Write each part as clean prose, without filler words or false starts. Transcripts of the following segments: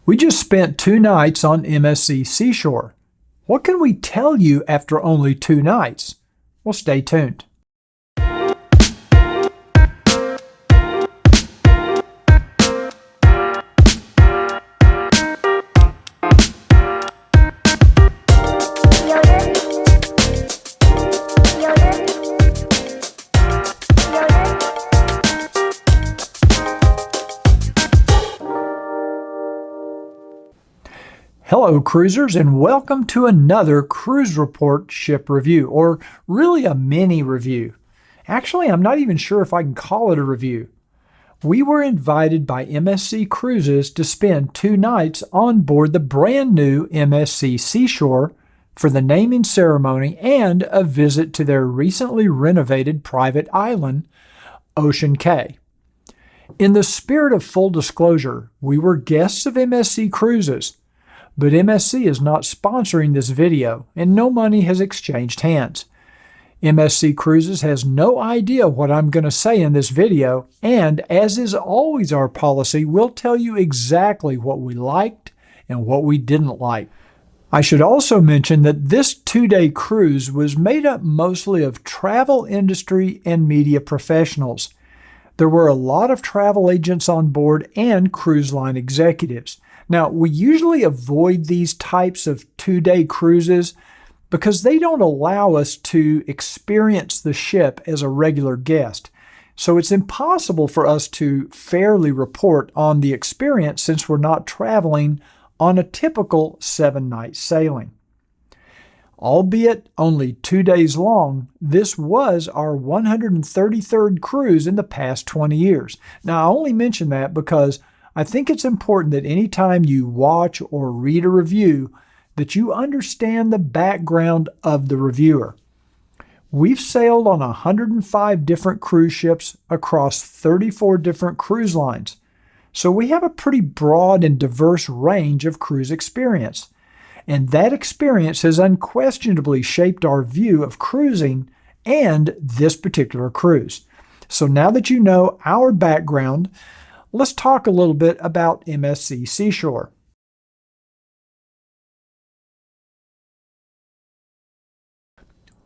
We just spent 2 nights on MSC Seashore. What can we tell you after only 2 nights? Well, stay tuned. Hello cruisers, and welcome to another Cruise Report ship review, or really a mini review. Actually, I'm not even sure if I can call it a review. We were invited by MSC Cruises to spend 2 nights on board the brand new MSC Seashore for the naming ceremony and a visit to their recently renovated private island, Ocean Cay. In the spirit of full disclosure, we were guests of MSC Cruises, but MSC is not sponsoring this video, and no money has exchanged hands. MSC Cruises has no idea what I'm going to say in this video, and as is always our policy, we'll tell you exactly what we liked and what we didn't like. I should also mention that this 2-day cruise was made up mostly of travel industry and media professionals. There were a lot of travel agents on board and cruise line executives. Now, we usually avoid these types of 2-day cruises because they don't allow us to experience the ship as a regular guest. So it's impossible for us to fairly report on the experience since we're not traveling on a typical 7-night sailing. Albeit only 2 days long, this was our 133rd cruise in the past 20 years. Now, I only mention that because I think it's important that anytime you watch or read a review, that you understand the background of the reviewer. We've sailed on 105 different cruise ships across 34 different cruise lines, so we have a pretty broad and diverse range of cruise experience. And that experience has unquestionably shaped our view of cruising and this particular cruise. So now that you know our background, let's talk a little bit about MSC Seashore.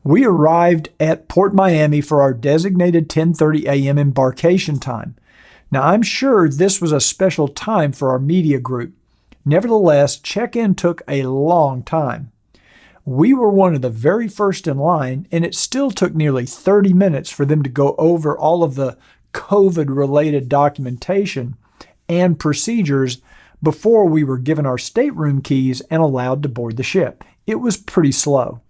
We arrived at Port Miami for our designated 10:30 a.m. embarkation time. Now, I'm sure this was a special time for our media group. Nevertheless, check-in took a long time. We were one of the very first in line, and it still took nearly 30 minutes for them to go over all of the COVID-related documentation and procedures before we were given our stateroom keys and allowed to board the ship. It was pretty slow.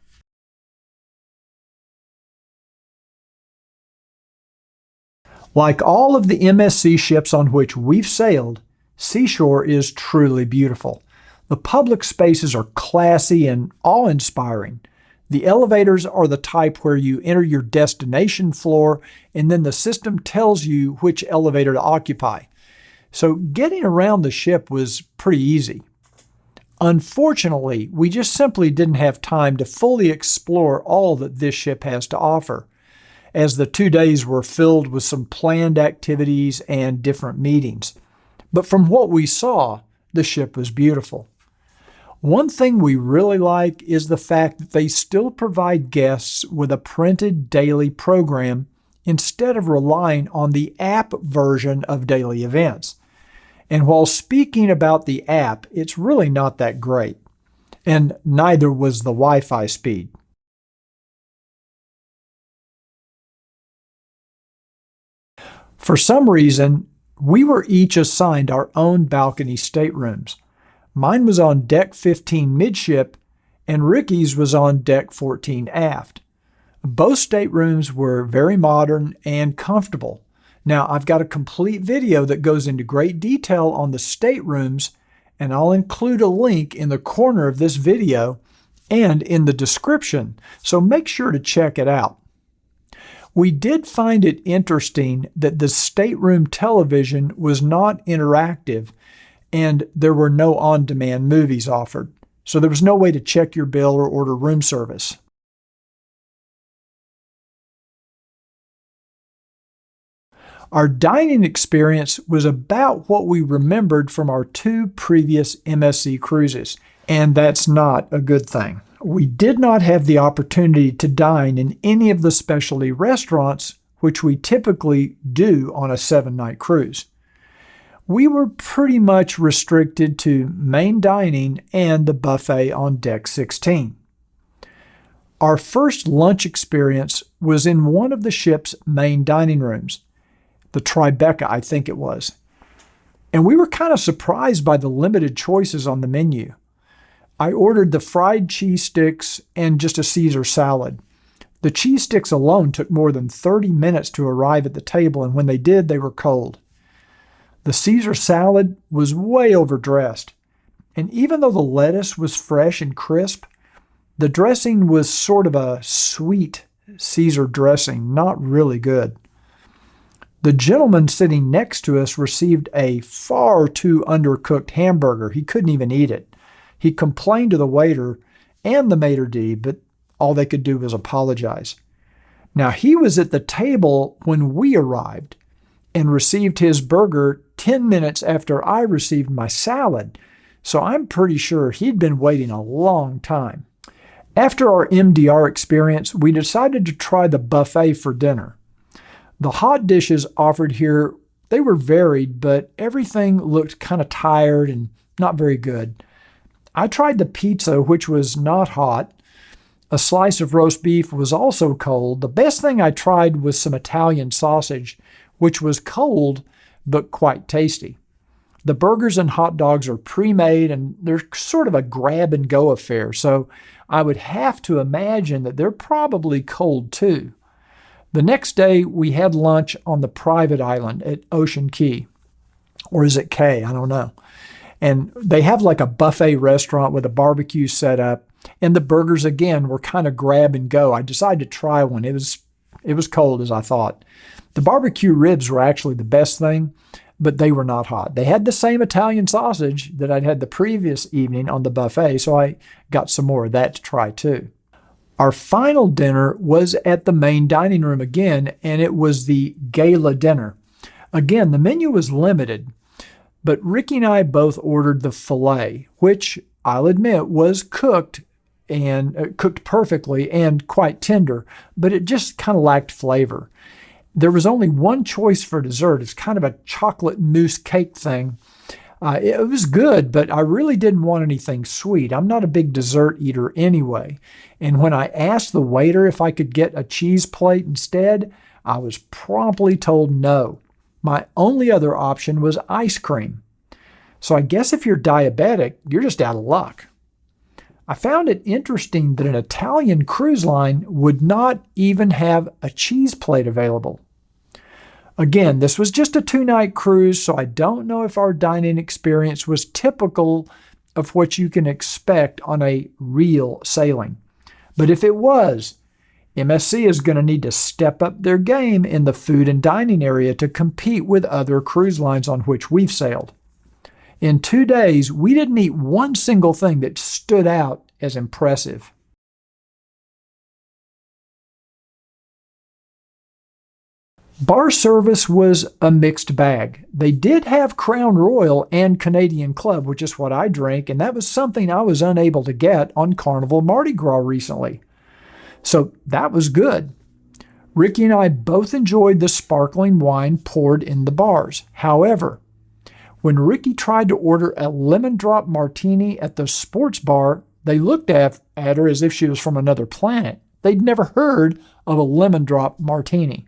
Like all of the MSC ships on which we've sailed, Seashore is truly beautiful. The public spaces are classy and awe-inspiring. The elevators are the type where you enter your destination floor and then the system tells you which elevator to occupy. So getting around the ship was pretty easy. Unfortunately, we just simply didn't have time to fully explore all that this ship has to offer, as the 2 days were filled with some planned activities and different meetings. But from what we saw, the ship was beautiful. One thing we really like is the fact that they still provide guests with a printed daily program instead of relying on the app version of daily events. And while speaking about the app, it's really not that great. And neither was the Wi-Fi speed. For some reason, we were each assigned our own balcony staterooms. Mine was on deck 15 midship, and Ricky's was on deck 14 aft. Both staterooms were very modern and comfortable. Now, I've got a complete video that goes into great detail on the staterooms, and I'll include a link in the corner of this video and in the description, so make sure to check it out. We did find it interesting that the stateroom television was not interactive and there were no on-demand movies offered, so there was no way to check your bill or order room service. Our dining experience was about what we remembered from our 2 previous MSC cruises, and that's not a good thing. We did not have the opportunity to dine in any of the specialty restaurants, which we typically do on a 7-night cruise. We were pretty much restricted to main dining and the buffet on Deck 16. Our first lunch experience was in one of the ship's main dining rooms, the Tribeca, I think it was. And we were kind of surprised by the limited choices on the menu. I ordered the fried cheese sticks and just a Caesar salad. The cheese sticks alone took more than 30 minutes to arrive at the table, and when they did, they were cold. The Caesar salad was way overdressed, and even though the lettuce was fresh and crisp, the dressing was sort of a sweet Caesar dressing, not really good. The gentleman sitting next to us received a far too undercooked hamburger. He couldn't even eat it. He complained to the waiter and the maitre d', but all they could do was apologize. Now, he was at the table when we arrived and received his burger 10 minutes after I received my salad, so I'm pretty sure he'd been waiting a long time. After our MDR experience, we decided to try the buffet for dinner. The hot dishes offered here, they were varied, but everything looked kind of tired and not very good. I tried the pizza, which was not hot. A slice of roast beef was also cold. The best thing I tried was some Italian sausage, which was cold but quite tasty. The burgers and hot dogs are pre-made and they're sort of a grab-and-go affair, so I would have to imagine that they're probably cold too. The next day, we had lunch on the private island at Ocean Cay. Or is it Cay? I don't know. And they have like a buffet restaurant with a barbecue set up, and the burgers, again, were kind of grab and go. I decided to try one. It was cold, as I thought. The barbecue ribs were actually the best thing, but they were not hot. They had the same Italian sausage that I'd had the previous evening on the buffet, so I got some more of that to try too. Our final dinner was at the main dining room again, and it was the Gala dinner. Again, the menu was limited, but Ricky and I both ordered the filet, which I'll admit was cooked perfectly and quite tender, but it just kind of lacked flavor. There was only one choice for dessert. It's kind of a chocolate mousse cake thing. It was good, but I really didn't want anything sweet. I'm not a big dessert eater anyway. And when I asked the waiter if I could get a cheese plate instead, I was promptly told no. My only other option was ice cream. So I guess if you're diabetic, you're just out of luck. I found it interesting that an Italian cruise line would not even have a cheese plate available. Again, this was just a 2-night cruise, so I don't know if our dining experience was typical of what you can expect on a real sailing. But if it was, MSC is going to need to step up their game in the food and dining area to compete with other cruise lines on which we've sailed. In 2 days, we didn't eat one single thing that stood out as impressive. Bar service was a mixed bag. They did have Crown Royal and Canadian Club, which is what I drink, and that was something I was unable to get on Carnival Mardi Gras recently. So that was good. Ricky and I both enjoyed the sparkling wine poured in the bars. However, when Ricky tried to order a lemon drop martini at the sports bar, they looked at her as if she was from another planet. They'd never heard of a lemon drop martini.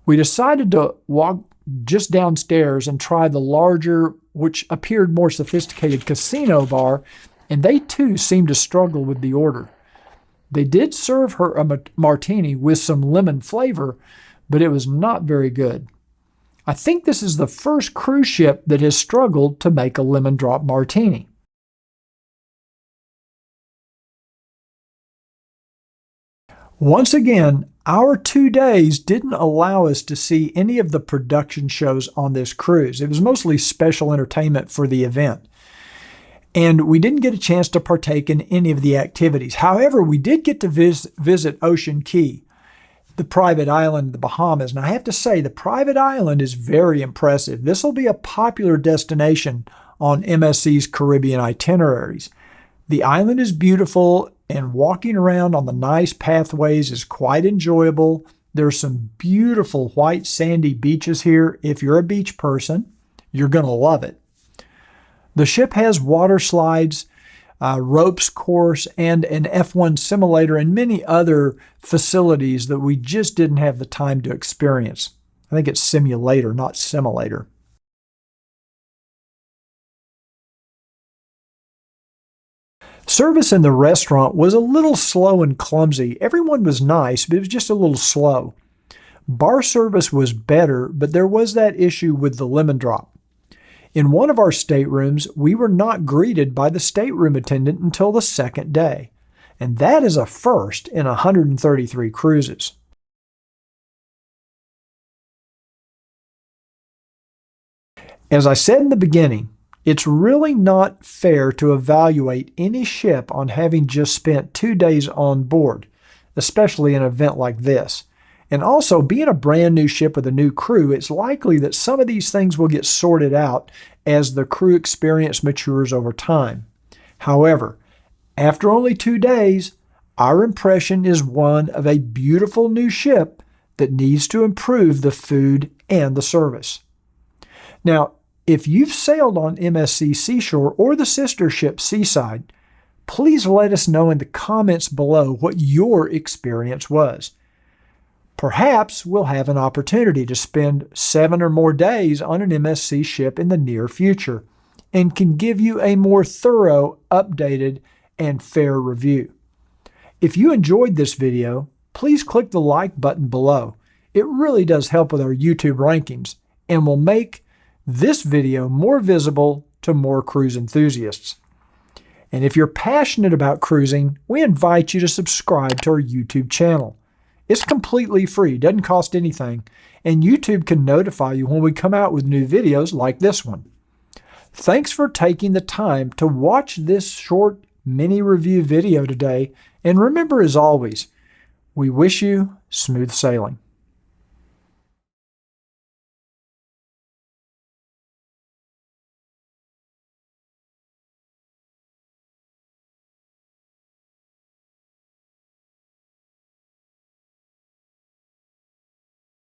We decided to walk just downstairs and try the larger, which appeared more sophisticated casino bar, and they too seemed to struggle with the order. They did serve her a martini with some lemon flavor, but it was not very good. I think this is the first cruise ship that has struggled to make a lemon drop martini. Once again, our 2 days didn't allow us to see any of the production shows on this cruise. It was mostly special entertainment for the event. And we didn't get a chance to partake in any of the activities. However, we did get to visit Ocean Cay. the private island, the Bahamas. And I have to say, the private island is very impressive. This will be a popular destination on MSC's Caribbean itineraries. The island is beautiful, and walking around on the nice pathways is quite enjoyable. There's some beautiful white sandy beaches here. If you're a beach person, you're going to love it. The ship has water slides, ropes course, and an F1 simulator, and many other facilities that we just didn't have the time to experience. I think it's simulator, not simulator. Service in the restaurant was a little slow and clumsy. Everyone was nice, but it was just a little slow. Bar service was better, but there was that issue with the lemon drop. In one of our staterooms, we were not greeted by the stateroom attendant until the second day, and that is a first in 133 cruises. As I said in the beginning, it's really not fair to evaluate any ship on having just spent 2 days on board, especially an event like this. And also, being a brand new ship with a new crew, it's likely that some of these things will get sorted out as the crew experience matures over time. However, after only 2 days, our impression is one of a beautiful new ship that needs to improve the food and the service. Now, if you've sailed on MSC Seashore or the sister ship Seaside, please let us know in the comments below what your experience was. Perhaps we'll have an opportunity to spend 7 or more days on an MSC ship in the near future and can give you a more thorough, updated, and fair review. If you enjoyed this video, please click the like button below. It really does help with our YouTube rankings and will make this video more visible to more cruise enthusiasts. And if you're passionate about cruising, we invite you to subscribe to our YouTube channel. It's completely free, doesn't cost anything, and YouTube can notify you when we come out with new videos like this one. Thanks for taking the time to watch this short mini review video today, and remember, as always, we wish you smooth sailing.